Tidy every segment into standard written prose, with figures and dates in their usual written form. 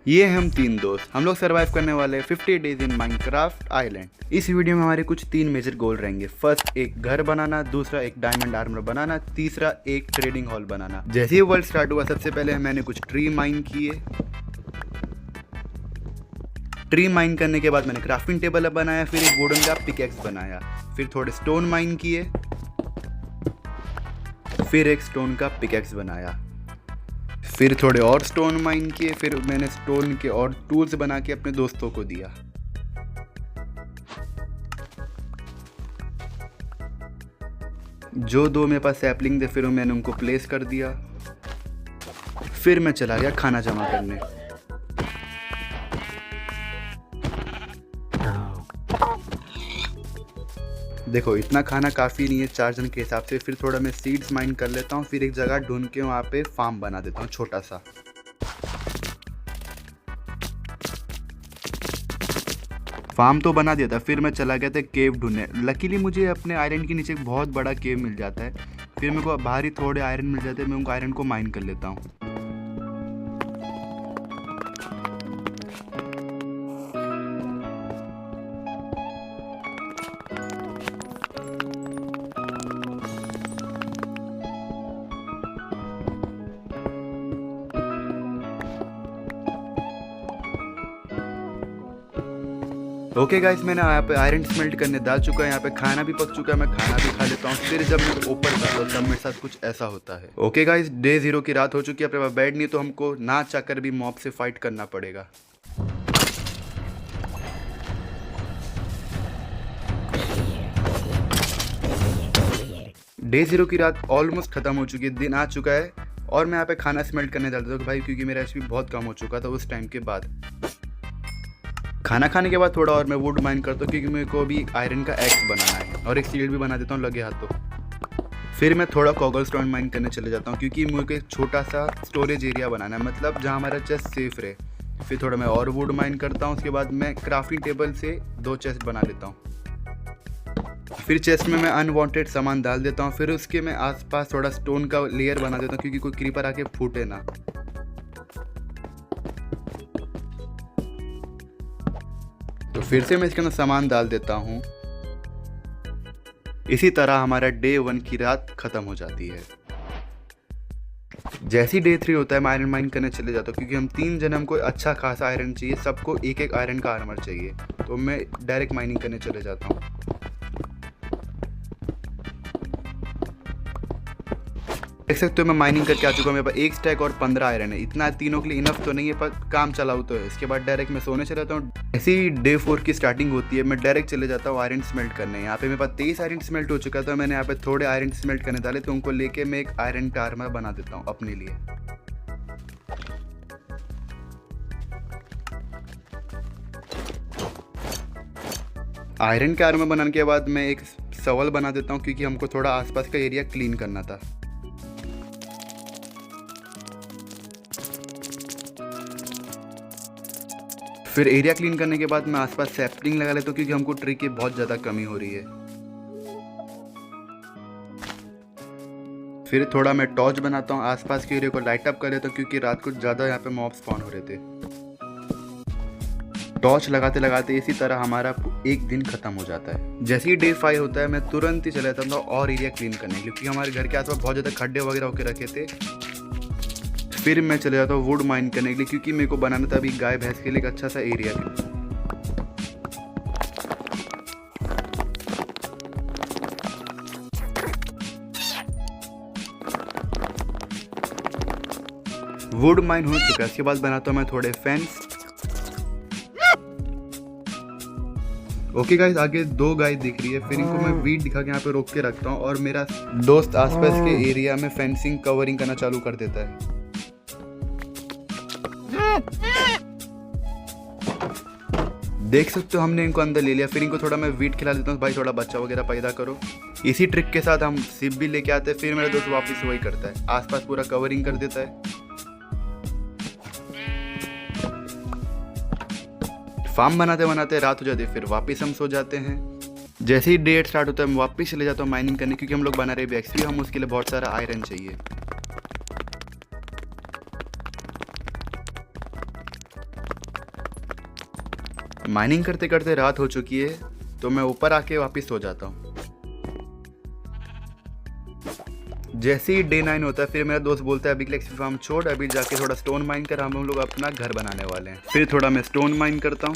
ये हम 3 दोस्त, हम लोग सर्वाइव करने वाले 50 डेज इन माइनक्राफ्ट आइलैंड। इस वीडियो में हमारे कुछ 3 मेजर गोल रहेंगे। फर्स्ट एक घर बनाना, दूसरा एक डायमंड आर्मर बनाना, तीसरा एक ट्रेडिंग हॉल बनाना। जैसे ही वर्ल्ड स्टार्ट हुआ सबसे पहले मैंने कुछ ट्री माइन किए। ट्री माइन करने के बाद मैंने क्राफ्टिंग टेबल बनाया, फिर एक वुडन का पिकैक्स बनाया, फिर थोड़े स्टोन माइन किए, फिर एक स्टोन का पिकैक्स बनाया, फिर थोड़े और स्टोन माइन किए, फिर मैंने स्टोन के और टूल्स बना के अपने दोस्तों को दिया। जो दो मेरे पास सैपलिंग थे फिर मैंने उनको प्लेस कर दिया। फिर मैं चला गया खाना जमा करने। देखो इतना खाना काफ़ी नहीं है 4 जन के हिसाब से। फिर थोड़ा मैं सीड्स माइन कर लेता हूँ, फिर एक जगह ढूंढ के वहाँ पे फार्म बना देता हूँ छोटा सा। फार्म तो बना दिया था, फिर मैं चला गया था केव ढूंढने। लकीली मुझे अपने आयरन के नीचे एक बहुत बड़ा केव मिल जाता है। फिर मेरे को बाहर ही थोड़े आयरन मिल जाते हैं, मैं उनको आयरन को माइन कर लेता हूँ। ओके गाइस, मैंने यहाँ पे आयरन स्मेल्ट करने डाल चुका है। यहाँ पे खाना भी पक चुका है, मैं खाना भी खा लेता हूँ। फिर जब मैं ऊपर जाता हूँ तब मेरे साथ कुछ ऐसा होता है। ओके गाइस, डे 0 की रात हो चुकी है। अपने पास बेड नहीं तो हमको ना चाहकर भी मॉब से फाइट करना पड़ेगा। डे 0 की रात ऑलमोस्ट खत्म हो चुकी है, दिन आ चुका है और मैं यहाँ पे खाना स्मेल्ट करने डालता हूँ भाई, क्योंकि मेरा एचपी बहुत कम हो चुका था उस टाइम के बाद। खाना खाने के बाद थोड़ा और मैं वुड माइन करता हूँ, क्योंकि मेरे को भी आयरन का एक्स बनाना है और एक शील्ड भी बना देता हूँ लगे हाथों। फिर मैं थोड़ा कॉगल स्टोन माइन करने चले जाता हूँ, क्योंकि मुझे एक छोटा सा स्टोरेज एरिया बनाना है, मतलब जहाँ हमारा चेस्ट सेफ रहे। फिर थोड़ा मैं और वुड माइन करता हूँ। उसके बाद मैं क्राफ्टिंग टेबल से 2 चेस्ट बना लेता हूँ। फिर चेस्ट में मैं अनवांटेड सामान डाल देता हूँ। फिर उसके मैं आसपास थोड़ा स्टोन का लेयर बना देता हूँ, क्योंकि कोई क्रीपर आके फूटे ना। तो फिर से मैं इसके अंदर सामान डाल देता हूँ। इसी तरह हमारा डे 1 की रात खत्म हो जाती है। जैसी डे 3 होता है मैं आयरन माइन करने चले जाता हूँ, क्योंकि हम 3 जन, हमको अच्छा खासा आयरन चाहिए, सबको एक एक आयरन का आर्मर चाहिए। तो मैं डायरेक्ट माइनिंग करने चले जाता हूँ। देख सकते हो मैं माइनिंग करके आ चुका हूँ। मेरे पास 1 स्टैक और 15 आयरन है। इतना तीनों के लिए इनफ तो नहीं है, पर काम चलाऊ तो है। इसके बाद डायरेक्ट मैं सोने चला जाता हूँ। ऐसे ही डे 4 की स्टार्टिंग होती है, मैं डायरेक्ट चले जाता हूँ आयरन स्मेल्ट करने। यहाँ पे मेरे पास 23 आयरन स्मेल्ट हो चुका था। मैंने यहाँ पे थोड़े आयरन स्मेल्ट करने डाले, तो उनको लेके मैं एक आयरन का आर्मर बना देता हूँ अपने लिए। आयरन का आर्मर बनाने के बाद मैं एक सवल बना देता हूँ, क्योंकि हमको थोड़ा आसपास का एरिया क्लीन करना था। फिर एरिया क्लीन करने के बाद मैं आसपास सैपलिंग लगा लेता हूँ, क्योंकि हमको ट्री की बहुत ज़्यादा कमी हो रही है। फिर थोड़ा मैं टॉर्च बनाता हूँ, आसपास के एरिया को लाइट अप कर लेता हूँ, क्योंकि रात को ज़्यादा यहाँ पे मॉब स्पॉन हो रहे थे। टॉर्च लगाते लगाते इसी तरह हमारा एक दिन खत्म हो जाता है। जैसे ही डे 5 होता है मैं तुरंत ही चला जाता हूँ और एरिया क्लीन करने के लिए, क्योंकि हमारे घर के आसपास बहुत ज़्यादा खड्डे वगैरह होके रखे थे। फिर मैं चले जाता हूँ वुड माइन करने के लिए, क्योंकि मेरे को बनाना था अभी गाय भैंस के लिए एक अच्छा सा एरिया। वुड माइन हो चुका है। इसके बाद बनाता हूँ मैं थोड़े फेंस। ओके गाइस, आगे 2 गाय दिख रही है। फिर इनको मैं वीड दिखा के यहाँ पे रोक के रखता हूँ, और मेरा दोस्त आसपास के एरिया में फेंसिंग कवरिंग करना चालू कर देता है। देख सकते हो हमने इनको अंदर ले लिया। फिर इनको थोड़ा मैं वीट खिला देता हूँ, भाई थोड़ा बच्चा वगैरह पैदा करो। इसी ट्रिक के साथ हम सिप भी लेके आते हैं। फिर मेरा दोस्त वापस वही करता है, आसपास पूरा कवरिंग कर देता है। फार्म बनाते बनाते रात हो जाती है, फिर वापस हम सो जाते हैं। जैसे ही डे 8 स्टार्ट होता है मैं वापस चले जाता हूँ माइनिंग करने, क्योंकि हम लोग बना रहे हैं एक्सपी, हम उसके लिए बहुत सारा आयरन चाहिए। माइनिंग करते करते रात हो चुकी है, तो मैं ऊपर आके वापस सो जाता हूँ। जैसे ही डे 9 होता है, फिर मेरा दोस्त बोलता है अभी के लिए एक्सपी फार्म छोड़, अभी जाके थोड़ा स्टोन माइन कर, हम लोग अपना घर बनाने वाले हैं। फिर थोड़ा मैं स्टोन माइन करता हूँ।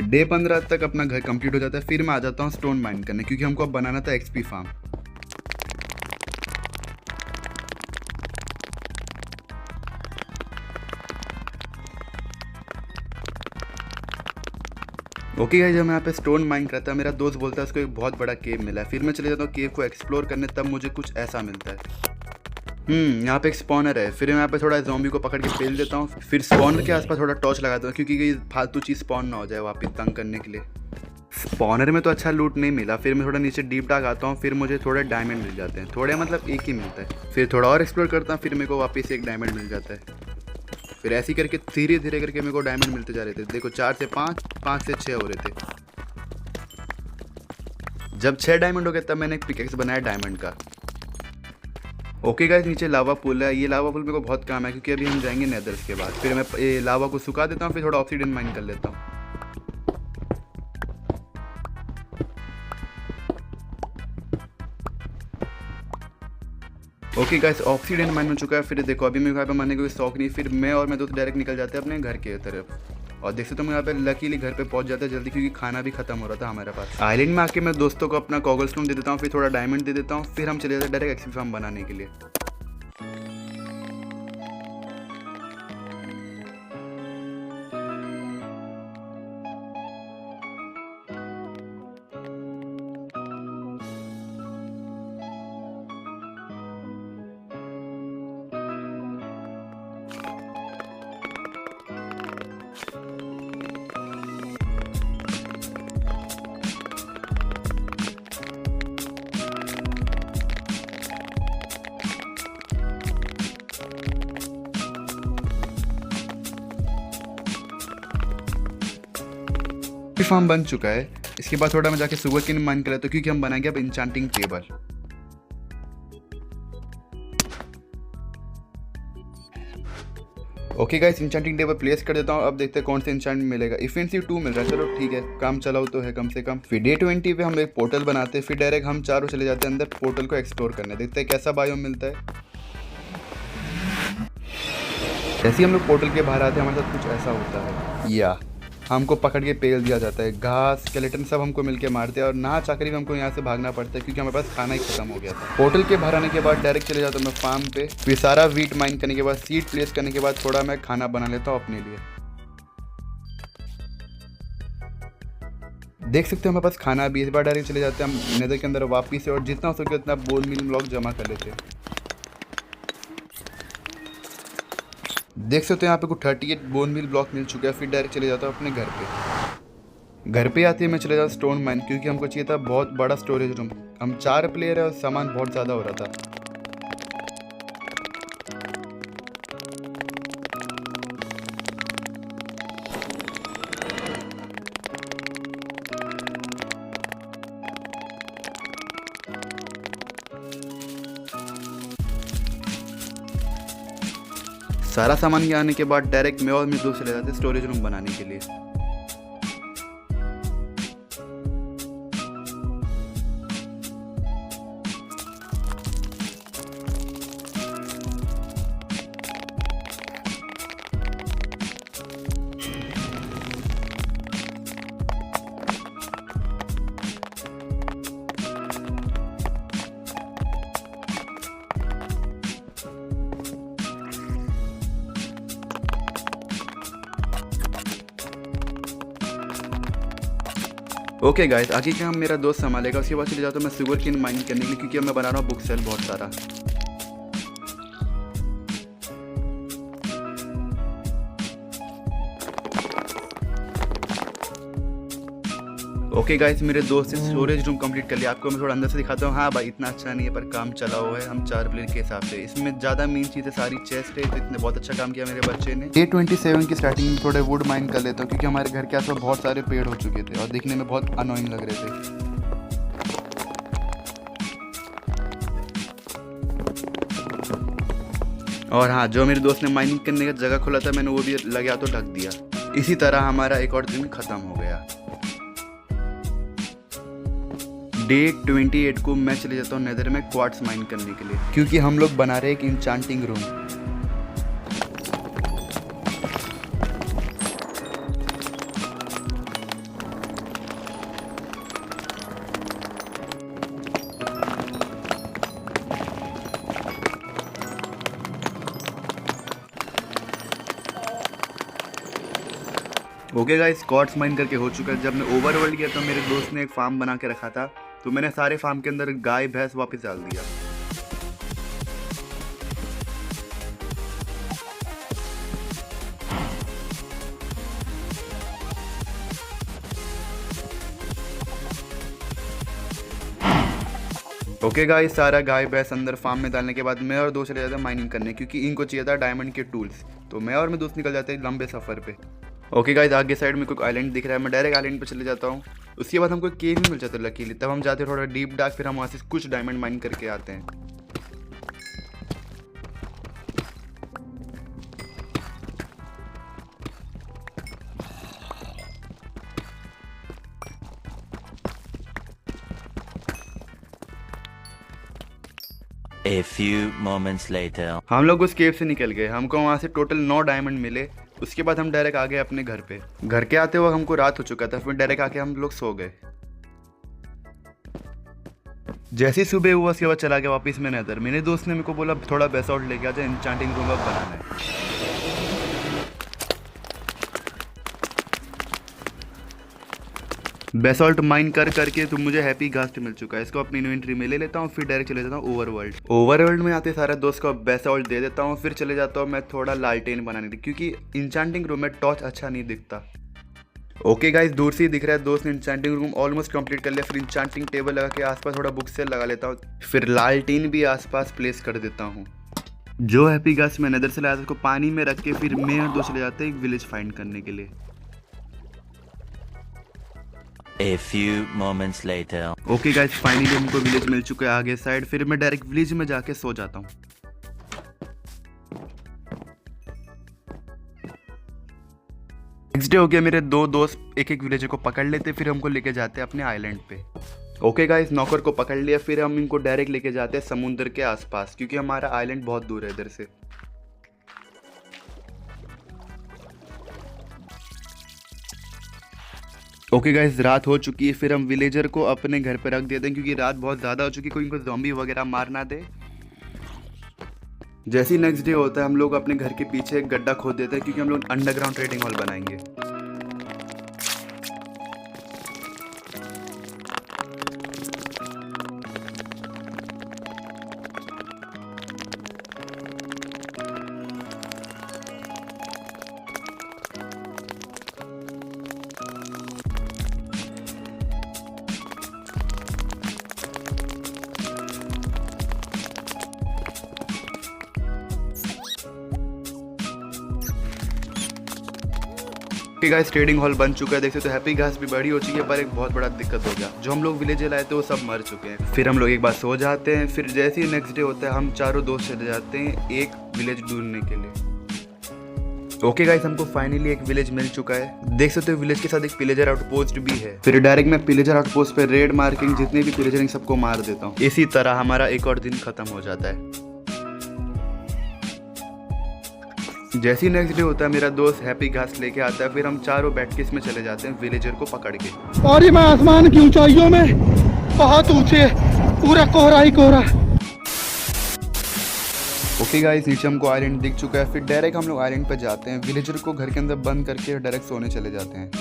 डे 15 तक अपना घर कंप्लीट हो जाता है। फिर मैं आ जाता हूँ स्टोन माइन करने, क्योंकि हमको अब बनाना था एक्सपी फार्म। ओके गाइस, जब मैं यहाँ पे स्टोन माइन करता है, मेरा दोस्त बोलता है उसको एक बहुत बड़ा केव मिला है। फिर मैं चले जाता हूँ केव को एक्सप्लोर करने, तब मुझे कुछ ऐसा मिलता है। यहाँ पे एक स्पॉनर है। फिर मैं यहाँ पे थोड़ा ज़ॉम्बी को पकड़ के पेल देता हूँ। फिर स्पॉनर के आसपास थोड़ा टॉर्च लगाता हूँ, क्योंकि ये फालतू चीज़ स्पॉन ना हो जाए वापस तंग करने के लिए। स्पॉनर में तो अच्छा लूट नहीं मिला। फिर मैं थोड़ा नीचे डीप डाक आता हूँ। फिर मुझे थोड़े डायमंड मिल जाते हैं, थोड़े मतलब एक ही मिलता है। फिर थोड़ा और एक्सप्लोर करता हूँ, फिर मेरे को वापस एक डायमंड मिल जाता है। फिर ऐसे ही करके धीरे धीरे करके मेरे को डायमंड मिलते जा रहे थे। देखो 4 से 5, 5 से 6 हो रहे थे। जब 6 डायमंड हो गए, तब मैंने एक पिकेक्स बनाया डायमंड का। ओके गाइस, नीचे लावा पुल है। ये लावा पुल मेरे को बहुत काम है, क्योंकि अभी हम जाएंगे नेदर्स के बाद। फिर मैं ये लावा को सुखा देता हूँ, फिर थोड़ा ऑक्सीजन माइन कर लेता हूँ। ओके गाइस, ऑक्सीजन माइन हो चुका है। फिर देखो अभी मेरे यहाँ पे मरने का कोई शौक नहीं। फिर मैं और मैं दोस्त डायरेक्ट निकल जाते हैं अपने घर के तरफ। और देख सकते हो, मैं यहाँ पे लकीली घर पे पहुंच जाता है जल्दी, क्योंकि खाना भी खत्म हो रहा था हमारे पास। आइलैंड में आके मैं दोस्तों को अपना कॉगल स्टोन दे देता हूँ, फिर थोड़ा डायमंड दे देता हूँ। फिर हम चले जाते हैं डायरेक्ट एक्सपी फार्म बनाने के लिए। फार्म बन चुका है। इसके बाद थोड़ा मैं जाके सुगर केन माइन कर लेता हूँ, क्योंकि हम बनाएंगे अब enchanting table. Okay guys, enchanting table place कर देता हूँ। अब देखते हैं कौन सा इंचांट मिलेगा। इफेंसिव 2 मिल रहा है, चलो ठीक है, काम चलाओ तो है कम से कम। फिर डे 20 पे हम एक पोर्टल बनाते हैं। फिर डायरेक्ट हम चारों चले जाते हैं अंदर पोर्टल को एक्सप्लोर करने, देखते हैं कैसा बायोम मिलता है। जैसे ही हम लोग पोर्टल के बाहर आते हैं, हमारे साथ कुछ ऐसा होता है, या हमको पकड़ के पेल दिया जाता है। घास, स्केलेटन सब हमको मिलके मारते हैं, और ना चाकरी में हमको यहाँ से भागना पड़ता है, क्योंकि हमारे पास खाना ही खत्म हो गया था। पोर्टल के बाहर आने के बाद डायरेक्ट चले जाता हूँ मैं फार्म पे। फिर सारा वीट माइन करने के बाद, सीड प्लेस करने के बाद, थोड़ा मैं खाना बना लेता हूँ अपने लिए। देख सकते हो हमारे पास खाना भी। इस बार डायरेक्ट चले जाते हैं हम नेदर के अंदर वापिस से, और जितना हो सके उतना बोन मील ब्लॉक जमा कर लेते हैं। देख सकते हो यहाँ पे कुछ 38 बोन मील ब्लॉक मिल चुका है। फिर डायरेक्ट चले जाता हूँ अपने घर पे। घर पे आते ही मैं चले जाता स्टोन माइन, क्योंकि हमको चाहिए था बहुत बड़ा स्टोरेज रूम। हम 4 प्लेयर है और सामान बहुत ज़्यादा हो रहा था। सारा सामान यहाँ आने के बाद डायरेक्ट मैं और मेरे दोस्त चले जाते स्टोरेज रूम बनाने के लिए। ओके गाइस, आगे का हम मेरा दोस्त संभालेगा। उसके बाद चले जाता हूँ मैं शुगर केन माइनिंग करने के लिए, क्योंकि अब मैं बना रहा हूँ बुक सेल बहुत सारा। ओके गाइस, मेरे दोस्त ने स्टोरेज रूम कंप्लीट कर लिया। आपको मैं थोड़ा अंदर से दिखाता हूँ। हाँ भाई, इतना अच्छा नहीं है पर काम चला हुआ है, हम 4 प्लेयर के हिसाब से। इसमें ज़्यादा मेन चीज़ है सारी चेस्ट है, तो इतने बहुत अच्छा काम किया मेरे बच्चे ने। डे 27 की स्टार्टिंग में थोड़े वुड माइन कर लेता हूँ, क्योंकि हमारे घर के आसपास बहुत सारे पेड़ हो चुके थे और दिखने में बहुत अनोइंग लग रहे थे। और हाँ, जो मेरे दोस्त ने माइनिंग करने का जगह खोला था, मैंने वो भी लगा तो ढक दिया। इसी तरह हमारा एक और दिन खत्म हो गया। डे 28 को मैं चले जाता हूँ नेदर में क्वार्ट्स माइन करने के लिए, क्योंकि हम लोग बना रहे हैं एक enchanting room. Okay guys, quartz mine करके हो चुका है। जब मैं ओवरवर्ल्ड गया तो मेरे दोस्त ने एक फार्म बना के रखा था, तो मैंने सारे फार्म के अंदर गाय भैंस वापस डाल दिया। ओके गाइस, सारा गाय भैंस अंदर फार्म में डालने के बाद मैं और दोस्त चले जाते हैं माइनिंग करने, क्योंकि इनको चाहिए था डायमंड के टूल्स। तो मैं और मेरे दोस्त निकल जाते हैं लंबे सफ़र पे। ओके गाइस, आगे साइड में कोई आइलैंड दिख रहा है, मैं डायरेक्ट आइलैंड पे चले जाता हूँ। उसके बाद हमको केव भी मिल जाता है लकीली, तब हम जाते हैं थोड़ा डीप डार्क, फिर हम वहाँ से कुछ डायमंड माइन करके आते हैं। A few moments later. हम लोग उस केव से निकल गए, हमको वहाँ से टोटल 9 डायमंड मिले। उसके बाद हम डायरेक्ट आ गए अपने घर पे। घर के आते हुए हमको रात हो चुका था, फिर डायरेक्ट आके हम लोग सो गए। जैसे ही सुबह हुआ उसके बाद चला गया वापस मैं नेदर। मेरे दोस्त ने मेरे को बोला थोड़ा बेसॉल्ट लेके आ जाए, एन्चांटिंग रूम अब बनाना है। बेसॉल्ट माइन कर करके तो मुझे हैप्पी घास्ट मिल चुका है, इसको अपनी इन्वेंट्री में ले लेता हूँ, फिर डायरेक्ट चले जाता हूँ ओवरवर्ल्ड। ओवरवर्ल्ड में आते सारे दोस्त को बेसॉल्ट दे देता हूँ, फिर चले जाता हूँ मैं थोड़ा लालटेन बनाने के लिए, क्योंकि इंचांटिंग रूम में टॉर्च अच्छा नहीं दिखता। ओके गाइस, दूर से ही दिख रहा है दोस्त ने इंचांटिंग रूम ऑलमोस्ट कंप्लीट कर लिया। फिर इंचांटिंग टेबल लगा के आसपास थोड़ा बुक सेल लगा लेता हूँ, फिर लालटेन भी आसपास प्लेस कर देता हूँ। जो हैप्पी घास्ट मैं नेदर से लाया था उसको पानी में रख के फिर मैं और दोस्त चले जाते हैं एक विलेज फाइंड करने के लिए। A few moments later. Okay guys, finally हमको विलेज मिल चुका है आगे साइड। फिर मैं डायरेक्ट विलेज में जाके सो जाता हूँ। नेक्स्ट डे हो गया, मेरे 2 दोस्त एक एक विलेजर को पकड़ लेते, फिर हमको लेके जाते हैं अपने आइलैंड पे। ओके गाइस, नौकर को पकड़ लिया, फिर हम इनको डायरेक्ट लेके जाते हैं समुद्र के आसपास, क्योंकि हमारा आइलैंड बहुत दूर है इधर से। ओके गाइस, रात हो चुकी है, फिर हम विलेजर को अपने घर पे रख देते हैं, क्योंकि रात बहुत ज़्यादा हो चुकी है, कोई इनको ज़ॉम्बी वगैरह मार ना दे। जैसे ही नेक्स्ट डे होता है हम लोग अपने घर के पीछे एक गड्ढा खोद देते हैं, क्योंकि हम लोग अंडरग्राउंड ट्रेडिंग हॉल बनाएंगे। ओके गाइस, ट्रेडिंग हॉल बन चुका है, देख सकते हो। हैप्पी घास भी बड़ी हो चुकी है, पर एक बहुत बड़ा दिक्कत हो गया, जो हम लोग विलेज लाए थे वो सब मर चुके हैं। फिर हम लोग एक बार सो जाते हैं, फिर जैसे ही नेक्स्ट डे होता है हम चारों दोस्त चले जाते हैं एक विलेज ढूंढने के लिए। ओके गाइस, हमको फाइनली एक विलेज मिल चुका है, देख सकते हो। विलेज के साथ एक पिलेजर आउटपोस्ट भी है। फिर डायरेक्ट मैं पिलेजर आउटपोस्ट पे रेड मार्किंग जितने भी पिलेजर सबको मार देता हूँ। इसी तरह हमारा एक और दिन खत्म हो जाता है। जैसे ही नेक्स्ट डे होता है मेरा दोस्त हैप्पी घास लेके आता है, फिर हम चारों बैठ के इसमें चले जाते हैं विलेजर को पकड़ के। और ये मैं आसमान की ऊंचाइयों में बहुत ऊंचे, पूरा कोहरा ही कोहरा। ओके गाइस, नीचे हमको आइलैंड दिख चुका है, फिर डायरेक्ट हम लोग आइलैंड पे जाते हैं। विलेजर को घर के अंदर बंद करके डायरेक्ट सोने चले जाते हैं।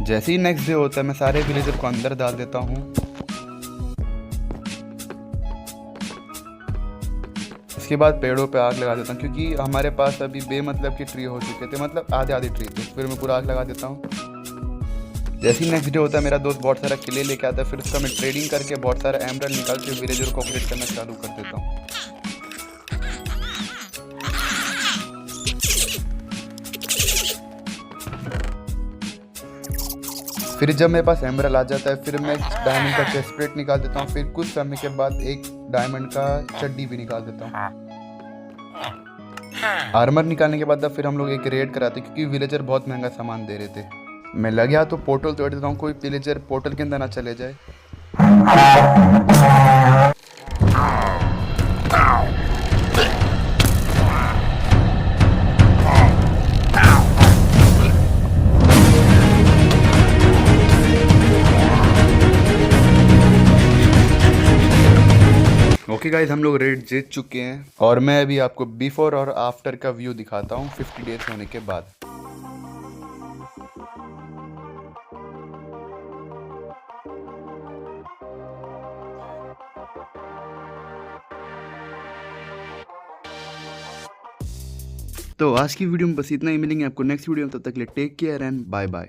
जैसे ही नेक्स्ट डे होता है मैं सारे विलेजर को अंदर डाल देता हूँ। इसके बाद पेड़ों पे आग लगा देता हूँ, क्योंकि हमारे पास अभी बेमतलब के ट्री हो चुके थे, मतलब आधे आधे ट्री थे। फिर मैं पूरा आग लगा देता हूँ। जैसे ही नेक्स्ट डे होता है मेरा दोस्त बहुत सारा किले लेके आता है, फिर उसका मैं ट्रेडिंग करके बहुत सारा एमरल्ड निकाल के विलेजर को ऑपरेट करना चालू कर देता हूँ। फिर जब मेरे पास एमरल्ड आ जाता है, फिर मैं डायमंड का चेस्ट प्लेट निकाल देता हूँ। फिर कुछ समय के बाद एक डायमंड का चड्डी भी निकाल देता हूँ। आर्मर निकालने के बाद फिर हम लोग एक रेड कराते, क्योंकि विलेजर बहुत महंगा सामान दे रहे थे। मैं लग गया तो पोर्टल तोड़ देता हूँ, कोई विलेजर पोर्टल के अंदर ना चले जाए। ओके गाइज, हम लोग रेड जीत चुके हैं और मैं अभी आपको बिफोर और आफ्टर का व्यू दिखाता हूँ 50 डेज होने के बाद। तो आज की वीडियो में बस इतना ही। मिलेंगे आपको नेक्स्ट वीडियो में, तब तक के लिए take care and bye bye.